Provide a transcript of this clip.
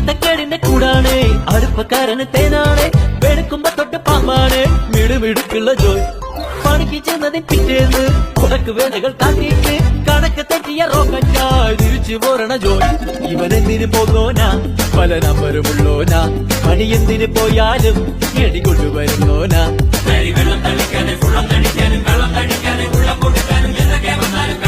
ചിട്ടക്കേടിന്റെ കൂടാണ് അടുപ്പക്കാരന് തേനാണ് വെളുക്കുമ്പോ തൊട്ട് പാമ്പാണ് മിടുമിടുക്കുള്ള ജോയ് പണിക്ക് ചെന്നതിൽ പിറ്റേന്ന് ഉടക്ക് വേലകൾ കാട്ടിയിട്ട് കണക്ക് തെറ്റിയ റോക്കറ്റായി തിരിച്ചു പോരണ ജോയ് ഇവനെന്തിന് പോന്നോനാ പല നമ്പരുമുള്ളോനാ പണി എന്തിന് പോയാലും എടി കൊണ്ടുവരുന്നോനാ വെള്ളം തളിക്കാനും വെള്ളം തടിക്കാനും വെള്ളം തടിക്കാനും വെള്ളം കൊടുക്കാനും എന്തൊക്കെ വന്നാലും